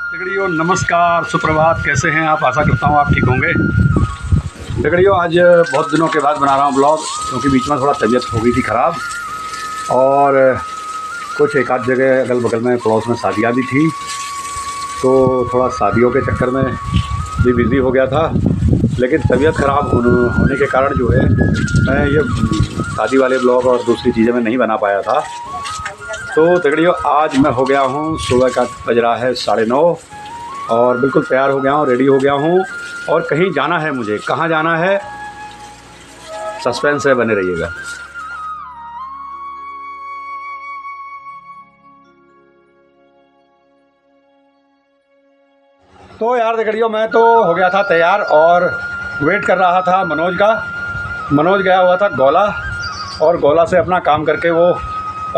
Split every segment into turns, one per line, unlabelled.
दगड़ियों नमस्कार, सुप्रभात। कैसे हैं आप? आशा करता हूँ आप ठीक होंगे। दगड़ियों आज बहुत दिनों के बाद बना रहा हूँ ब्लॉग, क्योंकि बीच में थोड़ा तबीयत हो गई थी ख़राब और कुछ एक आध जगह अगल बगल में पड़ोस में शादियाँ भी थी, तो थोड़ा शादियों के चक्कर में भी बिज़ी हो गया था। लेकिन तबीयत ख़राब होने के कारण जो है मैं ये शादी वाले ब्लॉग और दूसरी चीज़ें मैं नहीं बना पाया था। तो दगड़ियों आज मैं हो गया हूँ, सुबह का बज रहा है 9:30 और बिल्कुल तैयार हो गया हूँ, रेडी हो गया हूँ और कहीं जाना है मुझे। कहाँ जाना है सस्पेंस है, बने रहिएगा। तो यार दगड़ियों मैं तो हो गया था तैयार और वेट कर रहा था मनोज का। मनोज गया हुआ था गोला और गोला से अपना काम करके वो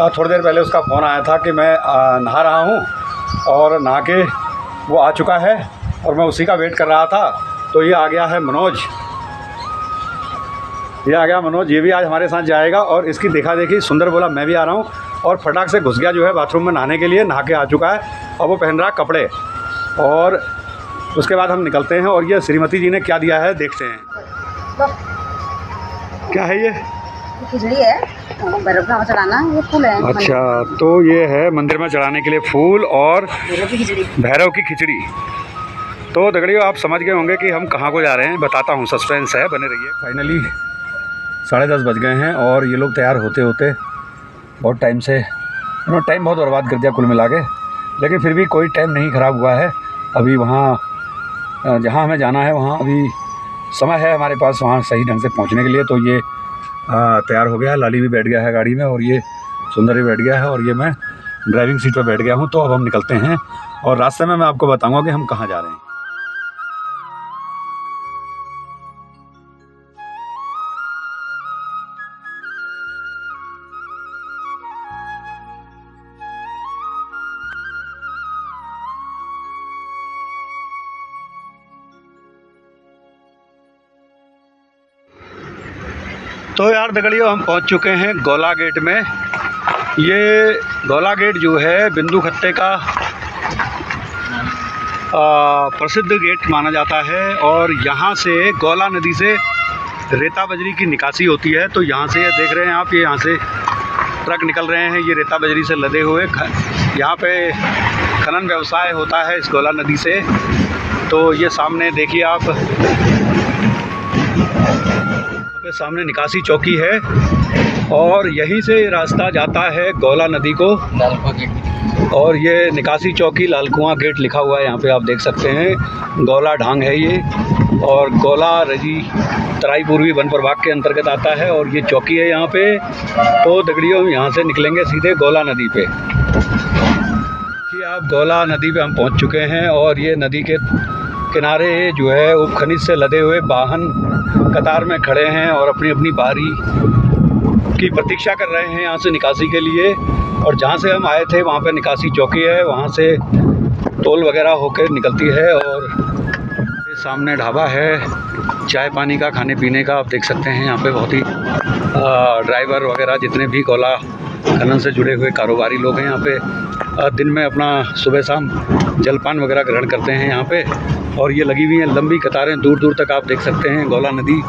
थोड़ी देर पहले उसका फ़ोन आया था कि मैं नहा रहा हूँ और नहा के वो आ चुका है और मैं उसी का वेट कर रहा था। तो ये आ गया है मनोज, ये आ गया मनोज, ये भी आज हमारे साथ जाएगा और इसकी देखा देखी सुंदर बोला मैं भी आ रहा हूँ और फटाक से घुस गया जो है बाथरूम में नहाने के लिए, नहा के आ चुका है और वो पहन रहा कपड़े। और उसके बाद हम निकलते हैं और ये श्रीमती जी ने क्या दिया है देखते हैं। क्या है ये?
खिचड़ी है, भैरव का चढ़ाना, ये फूल है।
अच्छा, तो ये है मंदिर में चढ़ाने के लिए फूल और भैरव की खिचड़ी। तो दगड़ियों आप समझ गए होंगे कि हम कहाँ को जा रहे हैं, बताता हूँ, सस्पेंस है, बने रहिए। फाइनली 10:30 बज गए हैं और ये लोग तैयार होते होते बहुत टाइम से उन्होंने टाइम बहुत बर्बाद कर दिया कुल मिला के। लेकिन फिर भी कोई टाइम नहीं ख़राब हुआ है। अभी वहाँ जहाँ हमें जाना है वहाँ अभी समय है हमारे पास वहाँ सही ढंग से पहुँचने के लिए। तो ये तैयार हो गया है, लाली भी बैठ गया है गाड़ी में और ये सुंदर भी बैठ गया है और ये मैं ड्राइविंग सीट पर बैठ गया हूँ। तो अब हम निकलते हैं और रास्ते में मैं आपको बताऊँगा कि हम कहाँ जा रहे हैं। तो यार दगड़ियों हम पहुंच चुके हैं गोला गेट में। ये गोला गेट जो है बिंदु खत्ते का प्रसिद्ध गेट माना जाता है और यहाँ से गोला नदी से रेता बजरी की निकासी होती है। तो यहाँ से ये देख रहे हैं आप, ये यहाँ से ट्रक निकल रहे हैं, ये रेता बजरी से लदे हुए। यहाँ पे खनन व्यवसाय होता है इस गोला नदी से। तो ये सामने देखिए आप, सामने निकासी चौकी है और यहीं से रास्ता जाता है गोला नदी को। और ये निकासी चौकी लाल कुआं गेट लिखा हुआ है यहाँ पे आप देख सकते हैं। गोला ढांग है ये और गोला रजी तराई पूर्वी वन प्रभाग के अंतर्गत आता है और ये चौकी है यहाँ पे। तो दगड़ियों यहाँ से निकलेंगे सीधे गोला नदी पे। कि आप गोला नदी पे हम पहुँच चुके हैं और ये नदी के किनारे जो है वो खनिज से लदे हुए वाहन कतार में खड़े हैं और अपनी अपनी बारी की प्रतीक्षा कर रहे हैं यहाँ से निकासी के लिए। और जहाँ से हम आए थे वहाँ पे निकासी चौकी है, वहाँ से टोल वगैरह होकर निकलती है। और ये सामने ढाबा है चाय पानी का, खाने पीने का, आप देख सकते हैं। यहाँ पे बहुत ही ड्राइवर वगैरह जितने भी गोला खनन से जुड़े हुए कारोबारी लोग हैं यहाँ पे दिन में अपना सुबह शाम जलपान वगैरह ग्रहण करते हैं यहाँ पे। और ये लगी हुई हैं लंबी कतारें, दूर दूर तक आप देख सकते हैं गोला नदी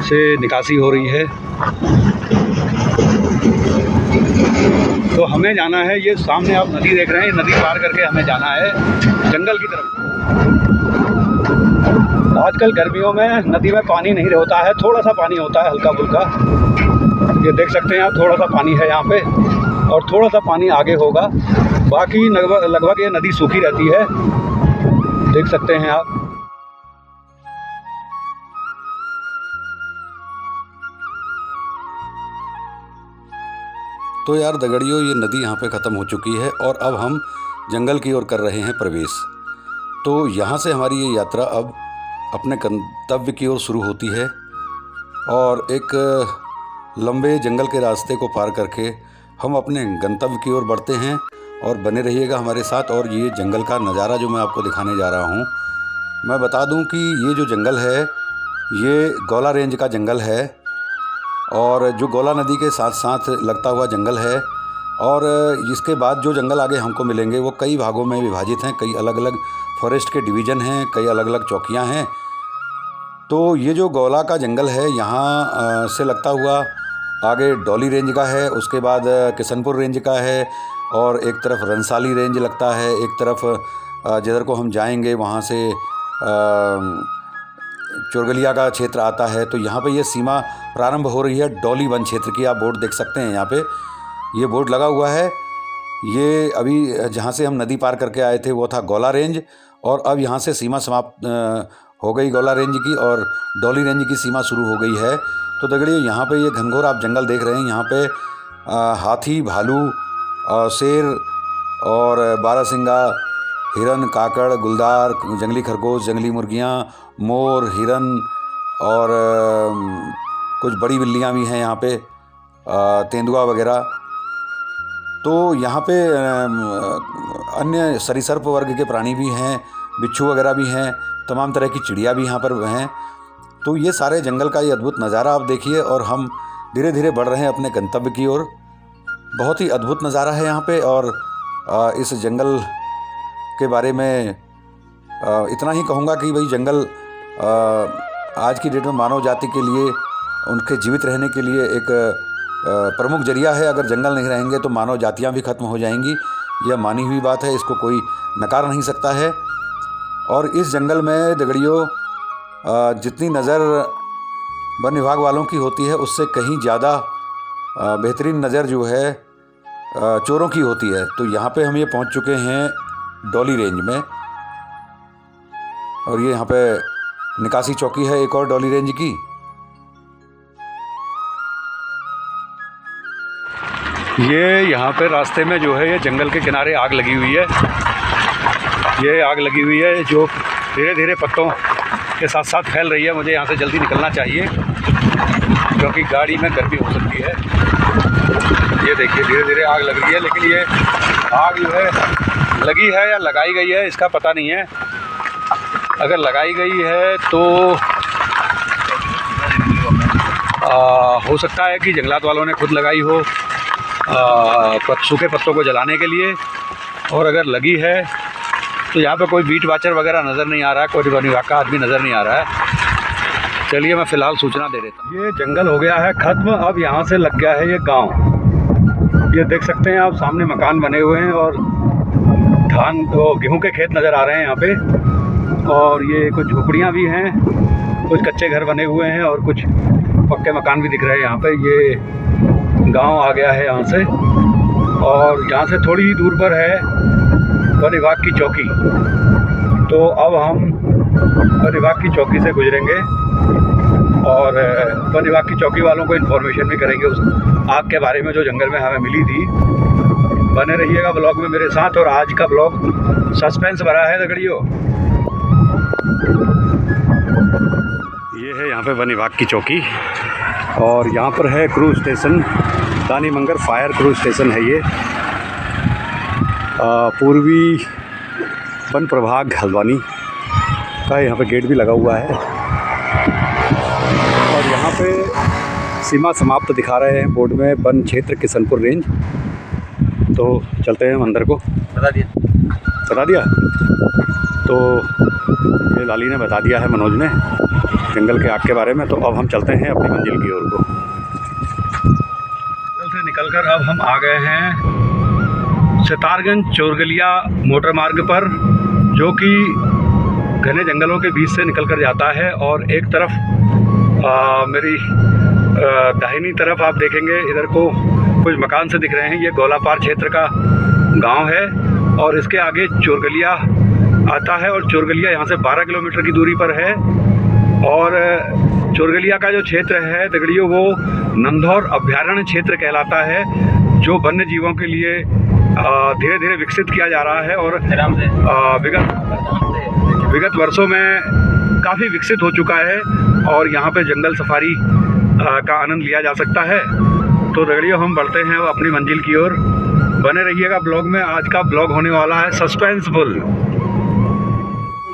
से निकासी हो रही है। तो हमें जाना है, ये सामने आप नदी देख रहे हैं, नदी पार करके हमें जाना है जंगल की तरफ। आजकल गर्मियों में नदी में पानी नहीं होता है, थोड़ा सा पानी होता है हल्का फुल्का। ये देख सकते हैं आप, थोड़ा सा पानी है यहाँ पे और थोड़ा सा पानी आगे होगा। बाकी लगभग ये नदी सूखी रहती है, देख सकते हैं आप।
तो यार दगड़ियों ये नदी यहाँ पे ख़त्म हो चुकी है और अब हम जंगल की ओर कर रहे हैं प्रवेश। तो यहाँ से हमारी ये यात्रा अब अपने गंतव्य की ओर शुरू होती है और एक लंबे जंगल के रास्ते को पार करके हम अपने गंतव्य की ओर बढ़ते हैं। और बने रहिएगा हमारे साथ। और ये जंगल का नज़ारा जो मैं आपको दिखाने जा रहा हूँ, मैं बता दूँ कि ये जो जंगल है ये गोला रेंज का जंगल है और जो गोला नदी के साथ साथ लगता हुआ जंगल है और इसके बाद जो जंगल आगे हमको मिलेंगे वो कई भागों में विभाजित हैं, कई अलग अलग फॉरेस्ट के डिवीज़न हैं, कई अलग अलग चौकियां हैं। तो ये जो गौला का जंगल है यहाँ से लगता हुआ आगे डोली रेंज का है, उसके बाद किशनपुर रेंज का है, और एक तरफ रंसाली रेंज लगता है, एक तरफ जिधर को हम जाएंगे वहाँ से चोरगलिया का क्षेत्र आता है। तो यहाँ पे ये सीमा प्रारंभ हो रही है डोली वन क्षेत्र की। आप बोर्ड देख सकते हैं, यहाँ पे ये बोर्ड लगा हुआ है। ये अभी जहाँ से हम नदी पार करके आए थे वो था गौला रेंज, और अब यहाँ से सीमा समाप्त हो गई गौला रेंज की और डोली रेंज की सीमा शुरू हो गई है। तो दगड़ियों यहाँ पे ये घनघोर आप जंगल देख रहे हैं। यहाँ पे हाथी, भालू, शेर और बारहसिंगा, हिरन, काकड़, गुलदार, जंगली खरगोश, जंगली मुर्गियाँ, मोर, हिरन और कुछ बड़ी बिल्लियाँ भी हैं यहाँ पे, तेंदुआ वगैरह। तो यहाँ पे अन्य सरीसृप वर्ग के प्राणी भी हैं, बिच्छू वगैरह भी हैं, तमाम तरह की चिड़िया भी यहाँ पर हैं। तो ये सारे जंगल का ये अद्भुत नज़ारा आप देखिए, और हम धीरे धीरे बढ़ रहे हैं अपने गंतव्य की ओर। बहुत ही अद्भुत नज़ारा है यहाँ पे। और इस जंगल के बारे में इतना ही कहूँगा कि भाई जंगल आज की डेट में मानव जाति के लिए, उनके जीवित रहने के लिए एक प्रमुख जरिया है। अगर जंगल नहीं रहेंगे तो मानव जातियाँ भी खत्म हो जाएंगी, यह मानी हुई बात है, इसको कोई नकार नहीं सकता है। और इस जंगल में दगड़ियों जितनी नज़र वन विभाग वालों की होती है उससे कहीं ज़्यादा बेहतरीन नज़र जो है चोरों की होती है। तो यहाँ पे हम ये पहुँच चुके हैं डोली रेंज में, और ये यहाँ पे निकासी चौकी है एक और डोली रेंज की।
ये यहाँ पे रास्ते में जो है ये जंगल के किनारे आग लगी हुई है। ये आग लगी हुई है जो धीरे धीरे पत्तों के साथ साथ फैल रही है। मुझे यहाँ से जल्दी निकलना चाहिए क्योंकि गाड़ी में गर्मी हो सकती है। ये देखिए धीरे धीरे आग लग रही है, लेकिन ये आग जो है लगी है या लगाई गई है इसका पता नहीं है। अगर लगाई गई है तो हो सकता है कि जंगलात वालों ने खुद लगाई हो सूखे पत्तों को जलाने के लिए, और अगर लगी है तो यहाँ पे कोई बीट वाचर वगैरह नज़र नहीं आ रहा है, कोई वन विभाग का आदमी नज़र नहीं आ रहा है। चलिए मैं फ़िलहाल सूचना दे देता हूँ। ये जंगल हो गया है ख़त्म, अब यहाँ से लग गया है ये गांव। ये देख सकते हैं आप, सामने मकान बने हुए हैं और धान गेहूं के खेत नज़र आ रहे हैं यहाँ पे, और ये कुछ झोपड़ियाँ भी हैं, कुछ कच्चे घर बने हुए हैं और कुछ पक्के मकान भी दिख रहे हैं यहाँ पे। ये गांव आ गया है यहाँ से, और यहाँ से थोड़ी ही दूर पर है वन विभाग की चौकी। तो अब हम वन विभाग की चौकी से गुजरेंगे और वन विभाग की चौकी वालों को इन्फॉर्मेशन भी करेंगे उस आग के बारे में जो जंगल में हमें मिली थी। बने रहिएगा ब्लॉग में मेरे साथ, और आज का ब्लॉग सस्पेंस भरा है दगड़ियों। ये है यहाँ पे वन विभाग की चौकी, और यहाँ पर है क्रूज स्टेशन, दानी मंगर फायर क्रूज स्टेशन है ये। पूर्वी वन प्रभाग हल्द्वानी का यहाँ पे गेट भी लगा हुआ है, और यहाँ पे सीमा समाप्त दिखा रहे हैं बोर्ड में वन क्षेत्र किशनपुर रेंज। तो चलते हैं हम अंदर को। बता दिया तो ये लाली ने बता दिया है, मनोज ने, जंगल के आग के बारे में। तो अब हम चलते हैं अपनी मंजिल की ओर को। जंगल से निकलकर अब हम आ गए हैं सितारगंज चोरगलिया मोटर मार्ग पर, जो कि घने जंगलों के बीच से निकल कर जाता है। और एक तरफ मेरी दाहिनी तरफ आप देखेंगे, इधर को कुछ मकान से दिख रहे हैं, ये गोलापार क्षेत्र का गांव है, और इसके आगे चोरगलिया आता है, और चोरगलिया यहाँ से 12 किलोमीटर की दूरी पर है। और चोरगलिया का जो क्षेत्र है दगड़ियों, वो नंधौर अभयारण्य क्षेत्र कहलाता है, जो वन्य जीवों के लिए धीरे धीरे विकसित किया जा रहा है, और विगत वर्षों में काफ़ी विकसित हो चुका है, और यहाँ पे जंगल सफारी का आनंद लिया जा सकता है। तो दगड़ियों हम बढ़ते हैं अपनी मंजिल की ओर। बने रहिएगा ब्लॉग में, आज का ब्लॉग होने वाला है सस्पेंसफुल।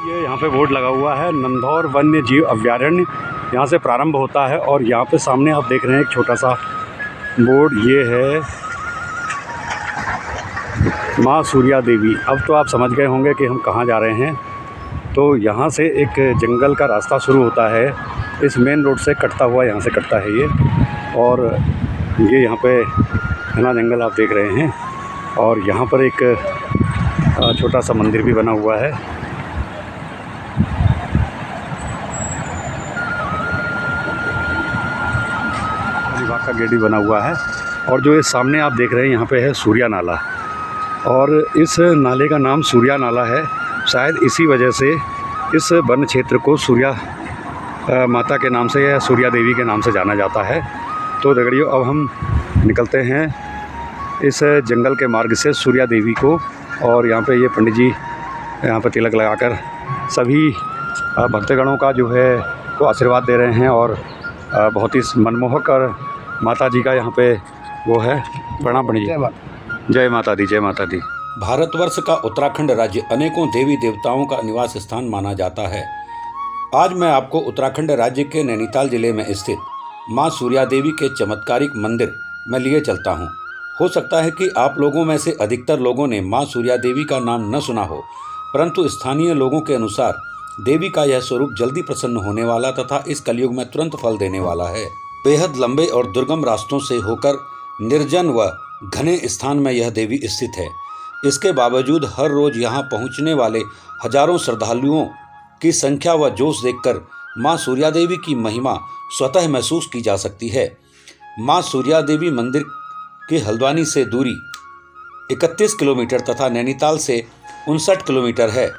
ये यहाँ पे बोर्ड लगा हुआ है, नंधौर वन्य जीव अभयारण्य यहाँ से प्रारंभ होता है, और यहाँ पे सामने आप देख रहे हैं एक छोटा सा बोर्ड, ये है माँ सूर्या देवी। अब तो आप समझ गए होंगे कि हम कहाँ जा रहे हैं। तो यहाँ से एक जंगल का रास्ता शुरू होता है, इस मेन रोड से कटता हुआ यहाँ से कटता है ये। और ये यहाँ पे घना जंगल आप देख रहे हैं। और यहाँ पर एक छोटा सा मंदिर भी बना हुआ है। विभाग का गेट भी बना हुआ है। और जो ये सामने आप देख रहे हैं यहाँ पे है सूर्या नाला। और इस नाले का नाम सूर्या नाला है, शायद इसी वजह से इस वन क्षेत्र को सूर्या माता के नाम से या सूर्या देवी के नाम से जाना जाता है। तो दगड़ियों, अब हम निकलते हैं इस जंगल के मार्ग से सूर्या देवी को। और यहाँ पे ये पंडित जी यहाँ पर तिलक लगाकर सभी भक्तगणों का जो है वो आशीर्वाद दे रहे हैं। और बहुत ही मनमोहक और माता जी का यहाँ पे वो है। प्रणाम पंडित जी। जय माता दी, जय माता दी।
भारतवर्ष का उत्तराखंड राज्य अनेकों देवी देवताओं का निवास स्थान माना जाता है। आज मैं आपको उत्तराखंड राज्य के नैनीताल जिले में स्थित मां सूर्या देवी के चमत्कारिक मंदिर में लिए चलता हूं। हो सकता है कि आप लोगों में से अधिकतर लोगों ने मां सूर्या देवी का नाम न सुना हो, परंतु स्थानीय लोगों के अनुसार देवी का यह स्वरूप जल्दी प्रसन्न होने वाला तथा इस कलयुग में तुरंत फल देने वाला है। बेहद लंबे और दुर्गम रास्तों से होकर निर्जन व घने स्थान में यह देवी स्थित है। इसके बावजूद हर रोज यहाँ पहुँचने वाले हजारों श्रद्धालुओं की संख्या व जोश देखकर मां सूर्या देवी की महिमा स्वतः महसूस की जा सकती है। मां सूर्या देवी मंदिर की हल्द्वानी से दूरी 31 किलोमीटर तथा नैनीताल से 59 किलोमीटर है।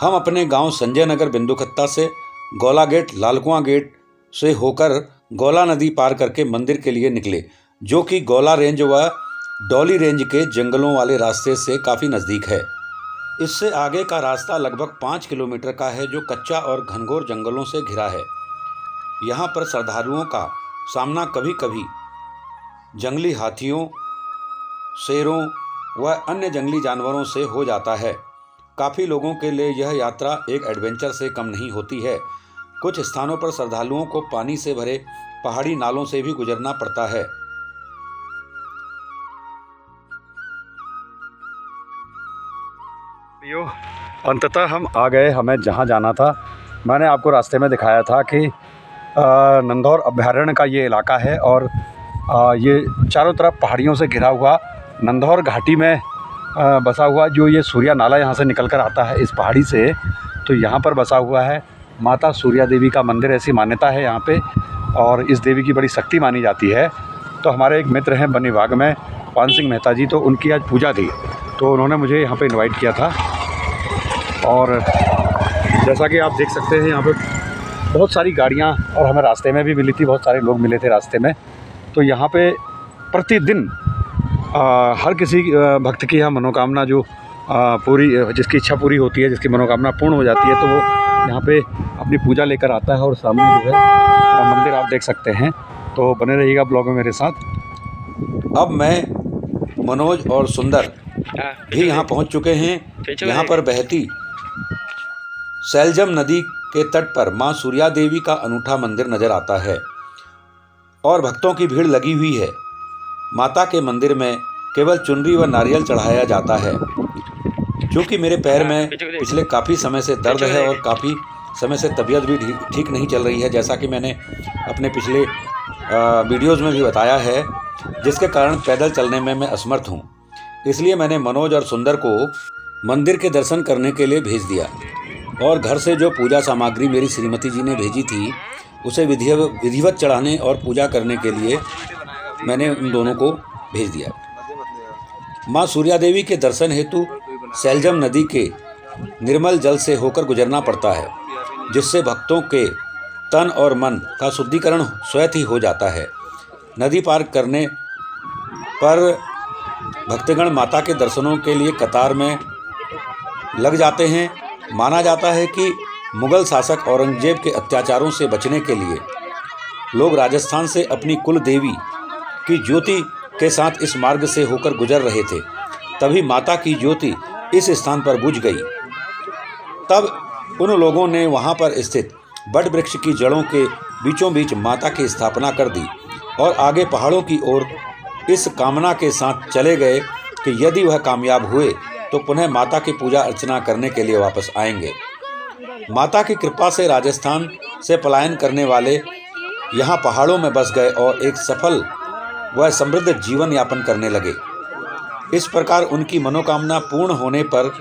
हम अपने गांव संजय नगर बिंदुखत्ता से गौला गेट, लालकुआं गेट से होकर गौला नदी पार करके मंदिर के लिए निकले, जो कि गौला रेंज व डॉली रेंज के जंगलों वाले रास्ते से काफ़ी नज़दीक है। इससे आगे का रास्ता लगभग 5 किलोमीटर का है, जो कच्चा और घनघोर जंगलों से घिरा है। यहाँ पर श्रद्धालुओं का सामना कभी कभी जंगली हाथियों, शेरों व अन्य जंगली जानवरों से हो जाता है। काफ़ी लोगों के लिए यह यात्रा एक एडवेंचर से कम नहीं होती है। कुछ स्थानों पर श्रद्धालुओं को पानी से भरे पहाड़ी नालों से भी गुजरना पड़ता है।
अंततः हम आ गए हमें जहाँ जाना था। मैंने आपको रास्ते में दिखाया था कि नंधौर अभयारण्य का ये इलाका है। और ये चारों तरफ पहाड़ियों से घिरा हुआ नंधौर घाटी में बसा हुआ जो ये सूर्या नाला यहाँ से निकल कर आता है इस पहाड़ी से। तो यहाँ पर बसा हुआ है माता सूर्या देवी का मंदिर, ऐसी मान्यता है यहाँ पे। और इस देवी की बड़ी शक्ति मानी जाती है। तो हमारे एक मित्र हैं वन विभाग में, पान सिंह मेहता जी, तो उनकी आज पूजा थी, तो उन्होंने मुझे यहाँ पे इनवाइट किया था। और जैसा कि आप देख सकते हैं यहाँ पे बहुत सारी गाड़ियाँ, और हमें रास्ते में भी मिली थी, बहुत सारे लोग मिले थे रास्ते में। तो यहाँ पे प्रतिदिन हर किसी भक्त की यहाँ मनोकामना जो पूरी, जिसकी इच्छा पूरी होती है, जिसकी मनोकामना पूर्ण हो जाती है, तो वो यहाँ पे अपनी पूजा लेकर आता है। और सामने जो है मंदिर आप देख सकते हैं। तो बने रहिएगा ब्लॉग में मेरे साथ।
अब मैं मनोज और सुंदर भी यहाँ पहुँच चुके हैं। यहाँ पर बहती सैलजम नदी के तट पर मां सूर्या देवी का अनूठा मंदिर नजर आता है और भक्तों की भीड़ लगी हुई है। माता के मंदिर में केवल चुनरी व नारियल चढ़ाया जाता है। क्योंकि मेरे पैर में पिछले काफ़ी समय से दर्द है और काफ़ी समय से तबीयत भी ठीक नहीं चल रही है, जैसा कि मैंने अपने पिछले वीडियोज़ में भी बताया है, जिसके कारण पैदल चलने में मैं असमर्थ हूँ। इसलिए मैंने मनोज और सुंदर को मंदिर के दर्शन करने के लिए भेज दिया और घर से जो पूजा सामग्री मेरी श्रीमती जी ने भेजी थी उसे विधिवत चढ़ाने और पूजा करने के लिए मैंने उन दोनों को भेज दिया। मां सूर्या देवी के दर्शन हेतु सैलजम नदी के निर्मल जल से होकर गुजरना पड़ता है, जिससे भक्तों के तन और मन का शुद्धिकरण स्वयं ही हो जाता है। नदी पार करने पर भक्तगण माता के दर्शनों के लिए कतार में लग जाते हैं। माना जाता है कि मुगल शासक औरंगजेब के अत्याचारों से बचने के लिए लोग राजस्थान से अपनी कुल देवी की ज्योति के साथ इस मार्ग से होकर गुजर रहे थे। तभी माता की ज्योति इस स्थान पर बुझ गई। तब उन लोगों ने वहां पर स्थित बड़ वृक्ष की जड़ों के बीचों बीच माता की स्थापना कर दी और आगे पहाड़ों की ओर इस कामना के साथ चले गए कि यदि वह कामयाब हुए तो पुनः माता की पूजा अर्चना करने के लिए वापस आएंगे। माता की कृपा से राजस्थान से पलायन करने वाले यहाँ पहाड़ों में बस गए और एक सफल व समृद्ध जीवन यापन करने लगे। इस प्रकार उनकी मनोकामना पूर्ण होने पर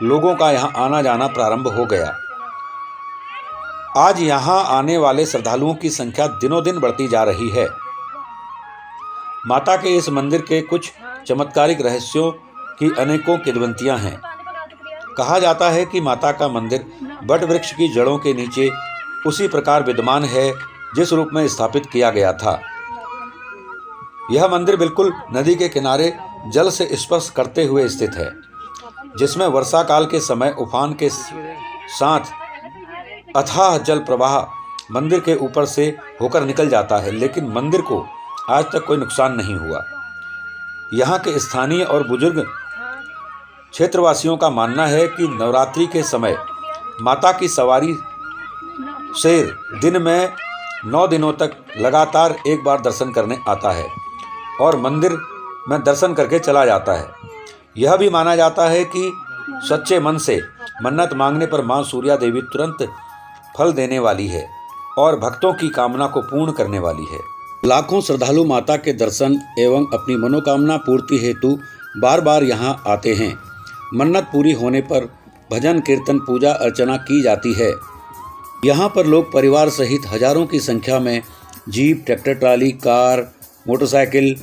लोगों का यहाँ आना जाना प्रारंभ हो गया। आज यहाँ आने वाले श्रद्धालुओं की संख्या दिनों दिन बढ़ती जा रही है। माता के इस मंदिर के कुछ चमत्कारिक रहस्यों की अनेकों किंवदंतियां हैं। कहा जाता है कि माता का मंदिर बट वृक्ष की जड़ों के नीचे उसी प्रकार विद्यमान है जिस रूप में स्थापित किया गया था। यह मंदिर बिल्कुल नदी के किनारे जल से स्पर्श करते हुए स्थित है, जिसमें वर्षा काल के समय उफान के साथ अथाह जल प्रवाह मंदिर के ऊपर से होकर निकल जाता है, लेकिन मंदिर को आज तक कोई नुकसान नहीं हुआ। यहाँ के स्थानीय और बुजुर्ग क्षेत्रवासियों का मानना है कि नवरात्रि के समय माता की सवारी शेर दिन में 9 दिनों तक लगातार एक बार दर्शन करने आता है और मंदिर में दर्शन करके चला जाता है। यह भी माना जाता है कि सच्चे मन से मन्नत मांगने पर मां सूर्या देवी तुरंत फल देने वाली है और भक्तों की कामना को पूर्ण करने वाली है। लाखों श्रद्धालु माता के दर्शन एवं अपनी मनोकामना पूर्ति हेतु बार बार यहाँ आते हैं। मन्नत पूरी होने पर भजन कीर्तन पूजा अर्चना की जाती है। यहाँ पर लोग परिवार सहित हजारों की संख्या में jeep, tractor trolley, car, motorcycle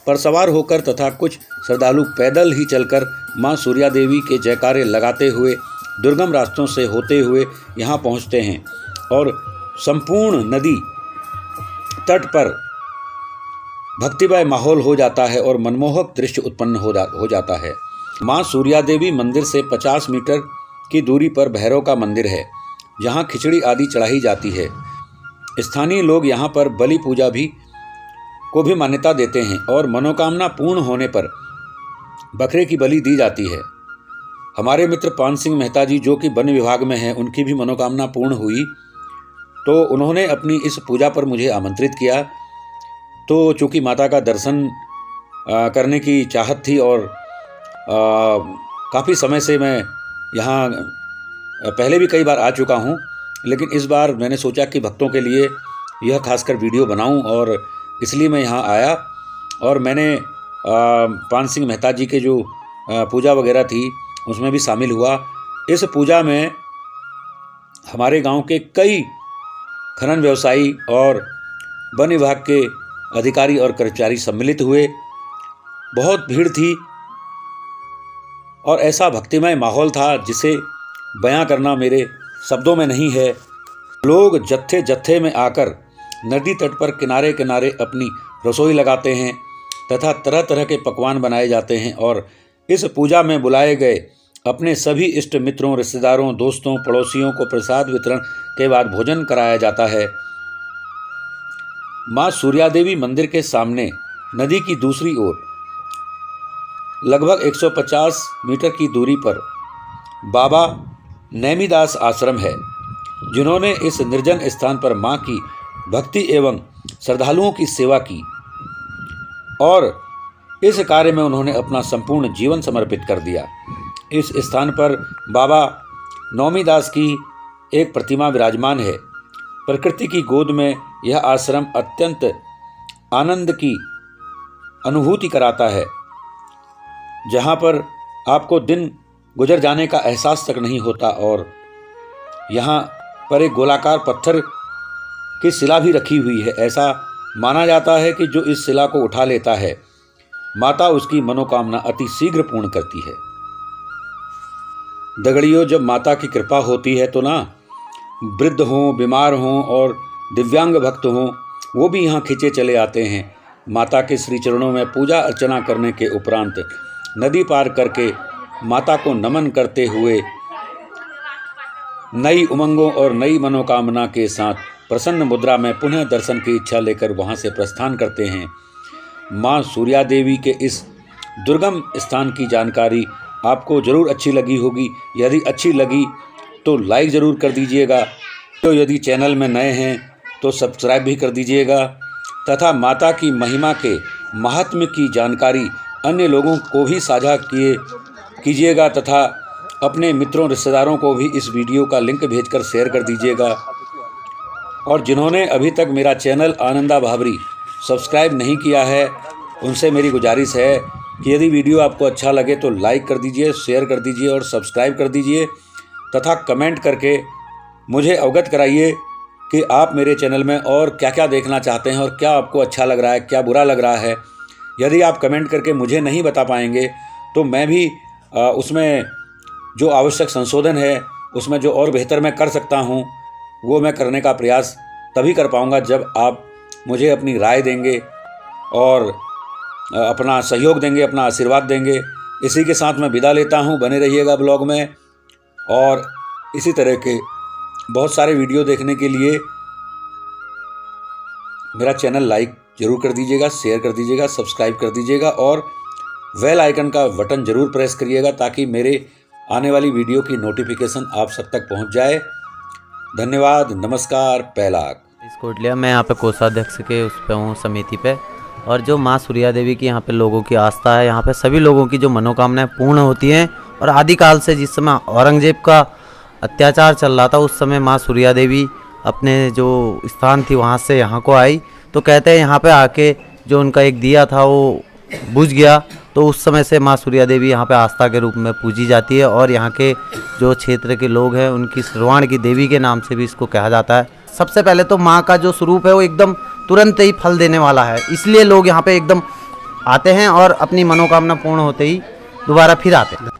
पर सवार होकर तथा कुछ श्रद्धालु पैदल ही चलकर मां सूर्या देवी के जयकारे लगाते हुए दुर्गम रास्तों से होते हुए यहाँ पहुँचते हैं और संपूर्ण नदी तट पर भक्तिमय माहौल हो जाता है और मनमोहक दृश्य उत्पन्न हो जाता है। मां सूर्या देवी मंदिर से 50 मीटर की दूरी पर भैरव का मंदिर है, जहां खिचड़ी आदि चढ़ाई जाती है। स्थानीय लोग यहां पर बलि पूजा को भी मान्यता देते हैं और मनोकामना पूर्ण होने पर बकरे की बलि दी जाती है। हमारे मित्र पान सिंह मेहता जी, जो कि वन विभाग में हैं, उनकी भी मनोकामना पूर्ण हुई, तो उन्होंने अपनी इस पूजा पर मुझे आमंत्रित किया। तो चूँकि माता का दर्शन करने की चाहत थी और काफ़ी समय से मैं यहाँ पहले भी कई बार आ चुका हूँ, लेकिन इस बार मैंने सोचा कि भक्तों के लिए यह खासकर वीडियो बनाऊं और इसलिए मैं यहाँ आया और मैंने पान सिंह मेहता जी के जो पूजा वगैरह थी उसमें भी शामिल हुआ। इस पूजा में हमारे गांव के कई खनन व्यवसायी और वन विभाग के अधिकारी और कर्मचारी सम्मिलित हुए। बहुत भीड़ थी और ऐसा भक्तिमय माहौल था जिसे बयां करना मेरे शब्दों में नहीं है। लोग जत्थे जत्थे में आकर नदी तट पर किनारे किनारे अपनी रसोई लगाते हैं तथा तरह तरह के पकवान बनाए जाते हैं और इस पूजा में बुलाए गए अपने सभी इष्ट मित्रों, रिश्तेदारों, दोस्तों, पड़ोसियों को प्रसाद वितरण के बाद भोजन कराया जाता है। मां सूर्या देवी मंदिर के सामने नदी की दूसरी ओर लगभग 150 मीटर की दूरी पर बाबा नेमिदास आश्रम है, जिन्होंने इस निर्जन स्थान पर मां की भक्ति एवं श्रद्धालुओं की सेवा की और इस कार्य में उन्होंने अपना संपूर्ण जीवन समर्पित कर दिया। इस स्थान पर बाबा नौमीदास की एक प्रतिमा विराजमान है। प्रकृति की गोद में यह आश्रम अत्यंत आनंद की अनुभूति कराता है, जहाँ पर आपको दिन गुजर जाने का एहसास तक नहीं होता और यहाँ पर एक गोलाकार पत्थर की शिला भी रखी हुई है। ऐसा माना जाता है कि जो इस शिला को उठा लेता है, माता उसकी मनोकामना अति शीघ्र पूर्ण करती है। दगड़ियों, जब माता की कृपा होती है तो ना वृद्ध हों, बीमार हों और दिव्यांग भक्त हों, वो भी यहाँ खिंचे चले आते हैं। माता के श्री चरणों में पूजा अर्चना करने के उपरांत नदी पार करके माता को नमन करते हुए नई उमंगों और नई मनोकामना के साथ प्रसन्न मुद्रा में पुनः दर्शन की इच्छा लेकर वहाँ से प्रस्थान करते हैं। माँ सूर्या देवी के इस दुर्गम स्थान की जानकारी आपको ज़रूर अच्छी लगी होगी। यदि अच्छी लगी तो लाइक ज़रूर कर दीजिएगा, तो यदि चैनल में नए हैं तो सब्सक्राइब भी कर दीजिएगा तथा माता की महिमा के महात्म्य की जानकारी अन्य लोगों को भी साझा कीजिएगा तथा अपने मित्रों रिश्तेदारों को भी इस वीडियो का लिंक भेजकर शेयर कर दीजिएगा। और जिन्होंने अभी तक मेरा चैनल आनंदा भाबरी सब्सक्राइब नहीं किया है, उनसे मेरी गुजारिश है कि यदि वीडियो आपको अच्छा लगे तो लाइक कर दीजिए, शेयर कर दीजिए और सब्सक्राइब कर दीजिए तथा कमेंट करके मुझे अवगत कराइए कि आप मेरे चैनल में और क्या क्या देखना चाहते हैं और क्या आपको अच्छा लग रहा है, क्या बुरा लग रहा है। यदि आप कमेंट करके मुझे नहीं बता पाएंगे तो मैं भी उसमें जो आवश्यक संशोधन है, उसमें जो और बेहतर मैं कर सकता हूँ, वो मैं करने का प्रयास तभी कर पाऊँगा जब आप मुझे अपनी राय देंगे और अपना सहयोग देंगे, अपना आशीर्वाद देंगे। इसी के साथ मैं विदा लेता हूँ। बने रहिएगा ब्लॉग में और इसी तरह के बहुत सारे वीडियो देखने के लिए मेरा चैनल लाइक ज़रूर कर दीजिएगा, शेयर कर दीजिएगा, सब्सक्राइब कर दीजिएगा और बेल आइकन का बटन ज़रूर प्रेस करिएगा ताकि मेरे आने वाली वीडियो की नोटिफिकेशन आप सब तक पहुंच जाए। धन्यवाद, नमस्कार, पैलाक।
कोटलिया, मैं यहाँ पे कोषाध्यक्ष के उस पे हूँ समिति पे। और जो माँ सूर्या देवी की यहाँ पे लोगों की आस्था है, यहाँ पे सभी लोगों की जो मनोकामनाएं पूर्ण होती हैं। और आदिकाल से जिस समय औरंगजेब का अत्याचार चल रहा था, उस समय माँ सूर्या देवी अपने जो स्थान थी वहाँ से यहाँ को आई। तो कहते हैं यहाँ पे आके जो उनका एक दिया था वो बुझ गया, तो उस समय से माँ सूर्या देवी यहाँ पे आस्था के रूप में पूजी जाती है। और यहाँ के जो क्षेत्र के लोग हैं उनकी श्रवण की देवी के नाम से भी इसको कहा जाता है। सबसे पहले तो माँ का जो स्वरूप है वो एकदम तुरंत ही फल देने वाला है, इसलिए लोग यहाँ पे एकदम आते हैं और अपनी मनोकामना पूर्ण होते ही दोबारा फिर आते हैं।